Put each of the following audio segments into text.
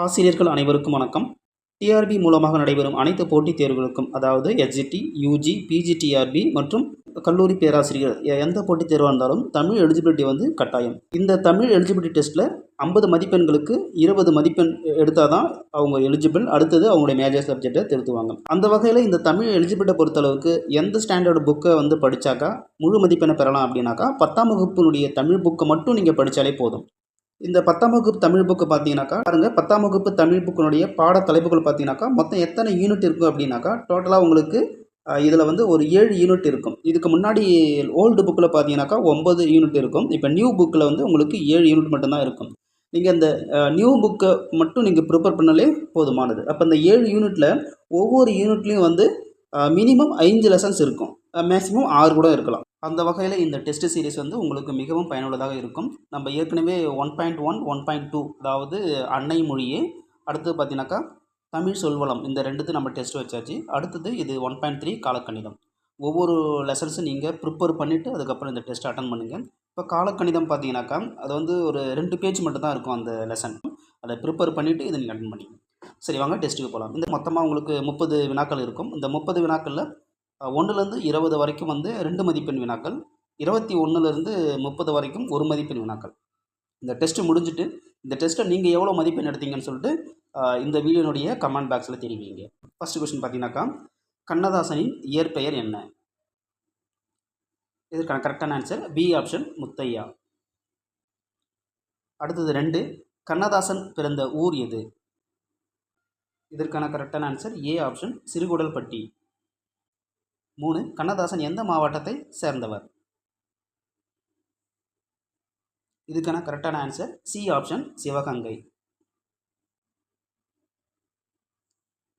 ஆசிரியர்கள் அனைவருக்கும் வணக்கம். டிஆர்பி மூலமாக நடைபெறும் அனைத்து போட்டித் தேர்வுகளுக்கும், அதாவது எஸ்ஜிடி, யூஜி, பிஜி டிஆர்பி மற்றும் கல்லூரி பேராசிரியர் எந்த போட்டித் தேர்வாக இருந்தாலும் தமிழ் எலிஜிபிலிட்டி கட்டாயம். இந்த தமிழ் எலிஜிபிலிட்டி டெஸ்ட்டில் 50 மதிப்பெண்களுக்கு 20 மதிப்பெண் எடுத்தால் தான் அவங்க எலிஜிபிள். அடுத்தது அவங்களுடைய மேஜர் சப்ஜெக்டை திருத்துவாங்க. அந்த வகையில் இந்த தமிழ் எலிஜிபிலிட்டை பொறுத்தளவுக்கு எந்த ஸ்டாண்டர்டு புக்கை படித்தாக்கா முழு மதிப்பெண்ணை பெறலாம் அப்படின்னாக்கா 10ஆம் வகுப்பினுடைய தமிழ் புக்கை மட்டும் நீங்கள் படித்தாலே போதும். இந்த 10ஆம் வகுப்பு தமிழ் புக்கு பார்த்தீங்கன்னாக்கா பாருங்கள், 10ஆம் வகுப்பு தமிழ் புக்கினுடைய பாட தலைப்புகள் பார்த்தீங்கன்னாக்கா மொத்தம் எத்தனை யூனிட் இருக்கும் அப்படின்னாக்கா டோட்டலாக உங்களுக்கு இதில் ஒரு 7 யூனிட் இருக்கும். இதுக்கு முன்னாடி ஓல்டு புக்கில் பார்த்தீங்கன்னாக்கா 9 யூனிட் இருக்கும். இப்போ நியூ புக்கில் உங்களுக்கு 7 யூனிட் மட்டும்தான் இருக்கும். நீங்கள் இந்த நியூ புக்கை மட்டும் நீங்கள் ப்ரிப்பேர் பண்ணாலே போதுமானது. அப்போ இந்த 7 யூனிட்டில் ஒவ்வொரு யூனிட்லேயும் மினிமம் 5 லெசன்ஸ் இருக்கும், மேக்ஸிமம் 6 கூட இருக்கலாம். அந்த வகையில் இந்த டெஸ்ட் சீரிஸ் உங்களுக்கு மிகவும் பயனுள்ளதாக இருக்கும். நம்ம ஏற்கனவே 1.1, 1.2 அதாவது அன்னை மொழியே, அடுத்தது பார்த்தீங்கன்னாக்கா தமிழ் சொல்வளம், இந்த ரெண்டுத்தையும் நம்ம டெஸ்ட் வச்சாச்சு. அடுத்தது இது 1.3 காலக்கணிதம். ஒவ்வொரு லெசன்ஸும் நீங்கள் ப்ரிப்பேர் பண்ணிவிட்டு அதுக்கப்புறம் இந்த டெஸ்ட் அட்டன் பண்ணுங்கள். இப்போ காலக்கணிதம் பார்த்தீங்கன்னாக்கா அது ஒரு 2 பேஜ் மட்டும் தான் இருக்கும் அந்த லெசன். அதை ப்ரிப்பேர் பண்ணிவிட்டு இதை நீங்கள் அட்டன் பண்ணிங்க. சரி, வாங்க டெஸ்ட்டுக்கு போகலாம். இந்த மொத்தமாக உங்களுக்கு 30 வினாக்கள் இருக்கும். இந்த 30 வினாக்களில் 1லேருந்து 20 வரைக்கும் 2 மதிப்பெண் வினாக்கள், 21லேருந்து 30 வரைக்கும் 1 மதிப்பெண் வினாக்கள். இந்த டெஸ்ட்டு முடிஞ்சுட்டு இந்த டெஸ்ட்டை நீங்கள் எவ்வளோ மதிப்பெண் எடுத்தீங்கன்னு சொல்லிட்டு இந்த வீடியோனுடைய கமெண்ட் பாக்ஸில் தெரிவிங்க. ஃபர்ஸ்ட் கொஸ்டின் பார்த்தீங்கன்னாக்கா, கண்ணதாசனின் இயற்பெயர் என்ன? இதற்கான கரெக்டான ஆன்சர் பி ஆப்ஷன் முத்தையா. அடுத்தது 2, கண்ணதாசன் பிறந்த ஊர் எது? இதற்கான கரெக்டான answer A option Sirukudalpatti. 3, Kannadasan எந்த மாவட்டத்தை சேர்ந்தவர்? இதுக்கான கரெக்டான ஆன்சர் சி ஆப்ஷன் சிவகங்கை.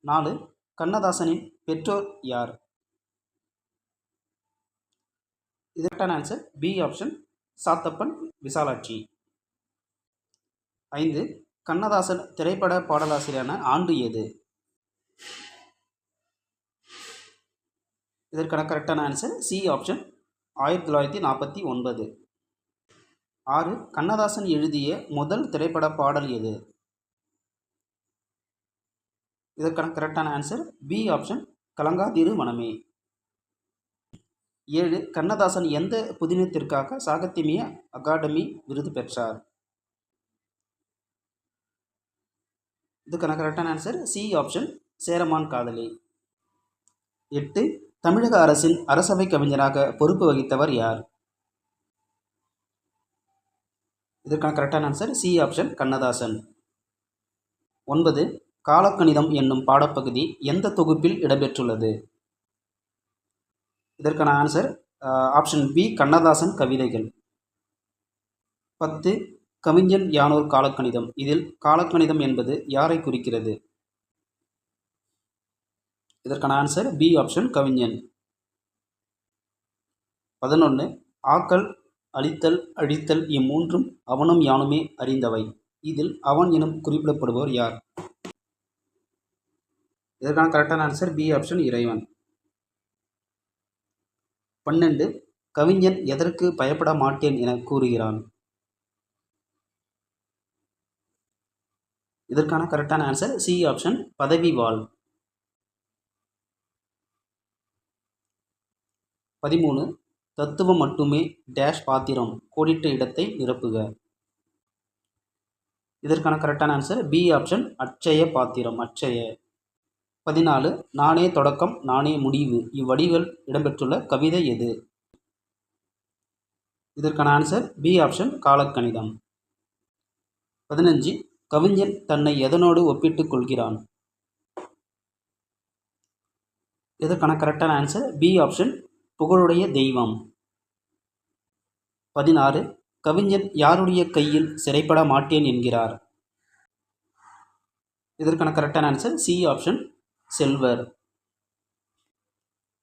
4, கண்ணதாசனின் பெற்றோர் யார்? இதற்கான answer B option Sathappan Visalakshi. 5, Kannadasan திரைப்பட பாடலாசிரியரான ஆண்டு எது? இதற்கான கரெக்டான ஆன்சர் சி ஆப்ஷன் 1949. 6, கண்ணதாசன் எழுதிய முதல் திரைப்பட பாடல் எது? இதற்கான கரெக்டான ஆன்சர் பி ஆப்ஷன் கலங்காதிரு மனமே. 7, கண்ணதாசன் எந்த புதினத்திற்காக சாகித்ய அகாடமி விருது பெற்றார்? இதுக்கான கரெக்டான ஆன்சர் சி ஆப்ஷன் சேரமான் காதலி. 8, தமிழக அரசின் அரசவை கவிஞராக பொறுப்பு வகித்தவர் யார்? இதற்கான கரெக்டான ஆன்சர் சி ஆப்ஷன் கண்ணதாசன். 9, காலக்கணிதம் என்னும் பாடப்பகுதி எந்த தொகுப்பில் இடம்பெற்றுள்ளது? இதற்கான ஆன்சர் ஆப்ஷன் பி கண்ணதாசன் கவிதைகள். 10, கவிஞன் யானோர் காலக்கணிதம். இதில் காலக்கணிதம் என்பது யாரை குறிக்கிறது? இதற்கான ஆன்சர் பி ஆப்ஷன் கவிஞன். 11, ஆக்கல், அழித்தல், அழித்தல் இம்மூன்றும் அவனும் யானுமே அறிந்தவை. இதில் அவன் எனும் குறிப்பிடப்படுபவர் யார்? இதற்கான கரெக்டான ஆன்சர் பி ஆப்ஷன் இறைவன். 12, கவிஞன் எதற்கு பயப்பட மாட்டேன் என கூறுகிறான்? இதற்கான கரெக்டான ஆன்சர் சி ஆப்ஷன் பதவி வாழ். 13, தத்துவம் மட்டுமே டேஷ் பாத்திரம் கோடிட்ட இடத்தை நிரப்புக. இதற்கான கரெக்டான ஆன்சர் பி ஆப்ஷன் அட்சய பாத்திரம், அட்சய. 14, நானே தொடக்கம் நானே முடிவு இவ்வடிகள் இடம்பெற்றுள்ள கவிதை எது? இதற்கான ஆன்சர் பி ஆப்ஷன் காலக்கணிதம். 15, கவிஞன் தன்னை எதனோடு ஒப்பிட்டுக் கொள்கிறான்? இதற்கான கரெக்டான ஆன்சர் பி ஆப்ஷன் புகழுடைய தெய்வம். 16, கவிஞன் யாருடைய கையில் சிறைப்பட மாட்டேன் என்கிறார்? இதற்கான கரெக்டான ஆன்சர் சி ஆப்ஷன் செல்வர்.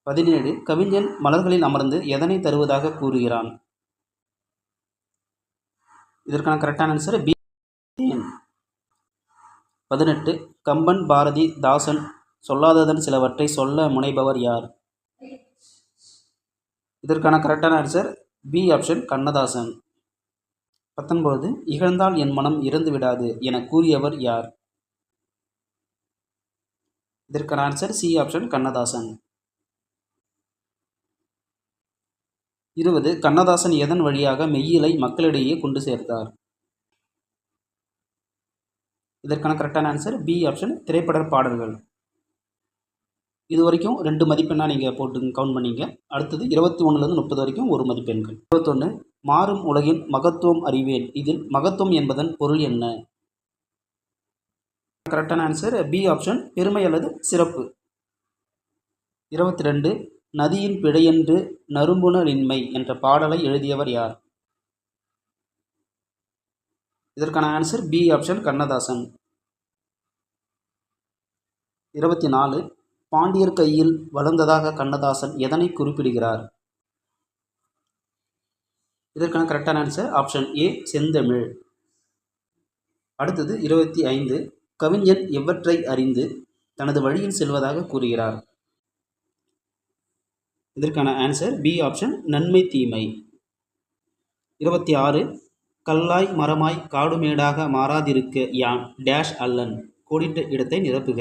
17, கவிஞன் மலர்களில் அமர்ந்து எதனை தருவதாக கூறுகிறான்? இதற்கான கரெக்டான ஆன்சர் பி. 18, கம்பன், பாரதி, தாசன் சொல்லாததன் சிலவற்றை சொல்ல முனைபவர் யார்? இதற்கான கரெக்டான ஆன்சர் பி ஆப்ஷன் கண்ணதாசன். 19, இகழ்ந்தால் என் மனம் இறந்து விடாது என கூறியவர் யார்? இதற்கான answer C option Kannadasan. 20. Kannadasan எதன் வழியாக மெய்யியலை மக்களிடையே கொண்டு சேர்த்தார்? இதற்கான கரெக்டான ஆன்சர் பி ஆப்ஷன் திரைப்பட பாடல்கள். இது வரைக்கும் 2 மதிப்பெண்ணாக நீங்கள் போட்டு கவுண்ட் பண்ணிங்க. அடுத்தது 21லேருந்து 30 வரைக்கும் 1 மதிப்பெண்கள். 21. மாறும் உலகின் மகத்துவம் அறிவேன். இதில் மகத்துவம் என்பதன் பொருள் என்ன? கரெக்டான ஆன்சர் பி ஆப்ஷன் பெருமை அல்லது சிறப்பு. 22. நதியின் பிழையென்று நறும்புணரின்மை என்ற பாடலை எழுதியவர் யார்? இதற்கான ஆன்சர் பி ஆப்ஷன் கண்ணதாசன். 24. பாண்டியர் கையில் வளர்ந்ததாக கண்ணதாசன் எதனை குறிப்பிடுகிறார்? இதற்கான கரெக்டான ஆன்சர் ஆப்ஷன் ஏ செந்தமிழ். அடுத்தது 25. கவிஞன் எவற்றை அறிந்து தனது வழியில் செல்வதாக கூறுகிறார்? இதற்கான ஆன்சர் பி ஆப்ஷன் நன்மை தீமை. 26. கல்லாய் மரமாய் காடுமேடாக மாறாதிருக்க யான் டேஷ் அல்லன் கோடிட்ட இடத்தை நிரப்புக.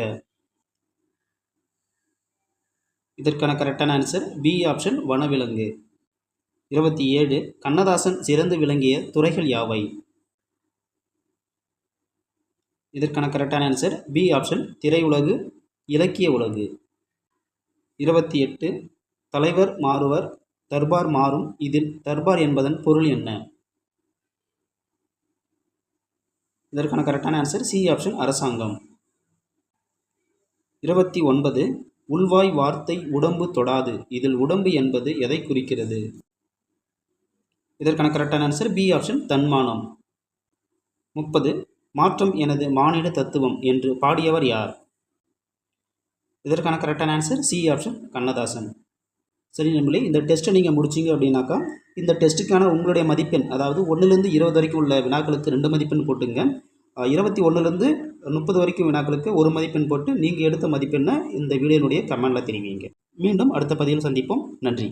இதற்கான கரெக்டான ஆன்சர் பி ஆப்ஷன் வனவிலங்கு. 27. கண்ணதாசன் சிறந்து விளங்கிய துறைகள் யாவை? இதற்கான கரெக்டான ஆன்சர் பி ஆப்ஷன் திரையுலகு, இலக்கிய உலகு. 28. தலைவர் மாறுவர், தர்பார் மாறும். இதில் தர்பார் என்பதன் பொருள் என்ன? இதற்கான கரெக்டான ஆன்சர் சி ஆப்ஷன் அரசாங்கம். 29. உள்வாய் வார்த்தை உடம்பு தொடாது. இதில் உடம்பு என்பது எதை குறிக்கிறது? இதற்கான கரெக்டான ஆன்சர் பி ஆப்ஷன் தன்மானம். 30. மாற்றம் எனது மானிட தத்துவம் என்று பாடியவர் யார்? இதற்கான கரெக்டான ஆன்சர் சி ஆப்ஷன் கண்ணதாசன். சரி நண்பர்களே, இந்த டெஸ்ட்டை நீங்கள் முடிச்சிங்க அப்படின்னாக்கா இந்த டெஸ்ட்டுக்கான உங்களுடைய மதிப்பெண், அதாவது 1லேருந்து 20 வரைக்கும் உள்ள வினாக்களுக்கு 2 மதிப்பெண் போட்டுங்க. 21லேருந்து 30 வரைக்கும் வினாக்களுக்கு 1 மதிப்பெண் போட்டு நீங்கள் எடுத்த மதிப்பெண்ணை இந்த வீடியோனுடைய கமெண்டில் தெரிவிங்க. மீண்டும் அடுத்த பதிவில் சந்திப்போம். நன்றி.